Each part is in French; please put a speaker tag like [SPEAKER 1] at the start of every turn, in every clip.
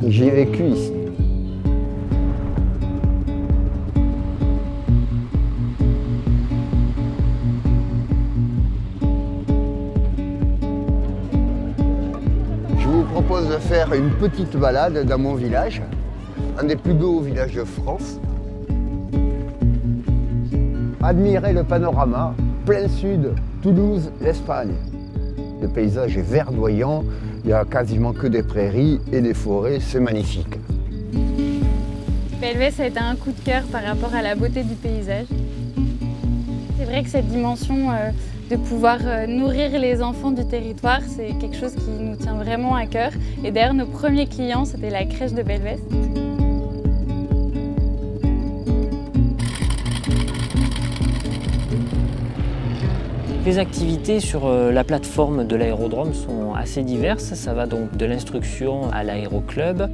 [SPEAKER 1] J'ai vécu ici. Je vous propose de faire une petite balade dans mon village, un des plus beaux villages de France. Admirez le panorama, plein sud, Toulouse, l'Espagne. Le paysage est verdoyant, il n'y a quasiment que des prairies et des forêts, c'est magnifique.
[SPEAKER 2] Belvès a été un coup de cœur par rapport à la beauté du paysage. C'est vrai que cette dimension de pouvoir nourrir les enfants du territoire, c'est quelque chose qui nous tient vraiment à cœur. Et d'ailleurs, nos premiers clients, c'était la crèche de Belvès.
[SPEAKER 3] Les activités sur la plateforme de l'aérodrome sont assez diverses. Ça va donc de l'instruction à l'aéroclub,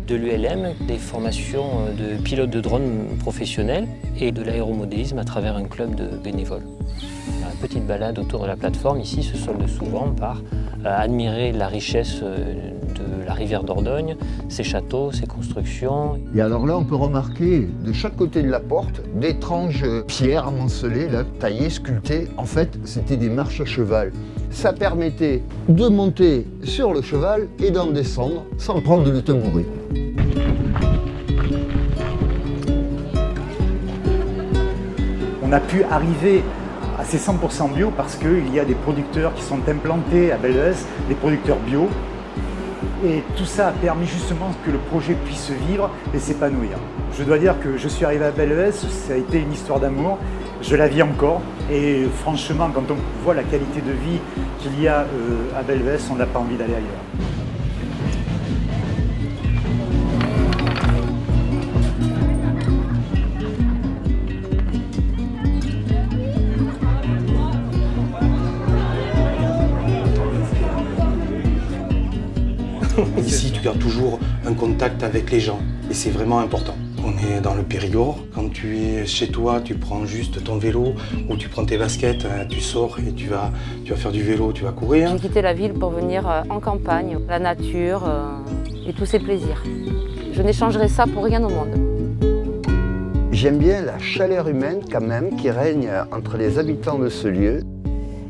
[SPEAKER 3] de l'ULM, des formations de pilotes de drones professionnels et de l'aéromodélisme à travers un club de bénévoles. La petite balade autour de la plateforme ici se solde souvent par admirer la richesse de la rivière Dordogne, ses châteaux, ses constructions.
[SPEAKER 1] Et alors là, on peut remarquer de chaque côté de la porte d'étranges pierres amoncelées, là, taillées, sculptées. En fait, c'était des marches à cheval. Ça permettait de monter sur le cheval et d'en descendre sans prendre le tabouret.
[SPEAKER 4] On a pu arriver à ces 100% bio parce qu'il y a des producteurs qui sont implantés à Belvès, des producteurs bio. Et tout ça a permis justement que le projet puisse vivre et s'épanouir. Je dois dire que je suis arrivé à Belvès, ça a été une histoire d'amour. Je la vis encore et franchement, quand on voit la qualité de vie qu'il y a à Belvès, on n'a pas envie d'aller ailleurs.
[SPEAKER 5] Ici, tu gardes toujours un contact avec les gens et c'est vraiment important. On est dans le Périgord. Quand tu es chez toi, tu prends juste ton vélo ou tu prends tes baskets, tu sors et tu vas faire du vélo, tu vas courir.
[SPEAKER 6] J'ai quitté la ville pour venir en campagne, la nature et tous ses plaisirs. Je n'échangerai ça pour rien au monde.
[SPEAKER 1] J'aime bien la chaleur humaine quand même qui règne entre les habitants de ce lieu.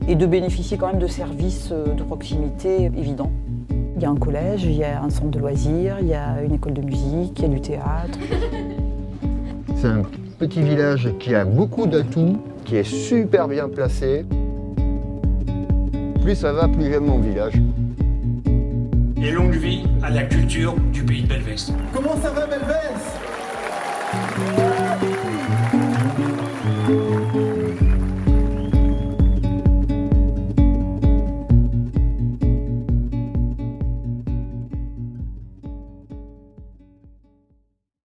[SPEAKER 7] Et de bénéficier quand même de services de proximité évidents. Il y a un collège, il y a un centre de loisirs, il y a une école de musique, il y a du théâtre.
[SPEAKER 1] C'est un petit village qui a beaucoup d'atouts, qui est super bien placé. Plus ça va, plus j'aime mon village.
[SPEAKER 8] Et longue vie à la culture du pays de Belvès.
[SPEAKER 9] Comment ça va Belvès ?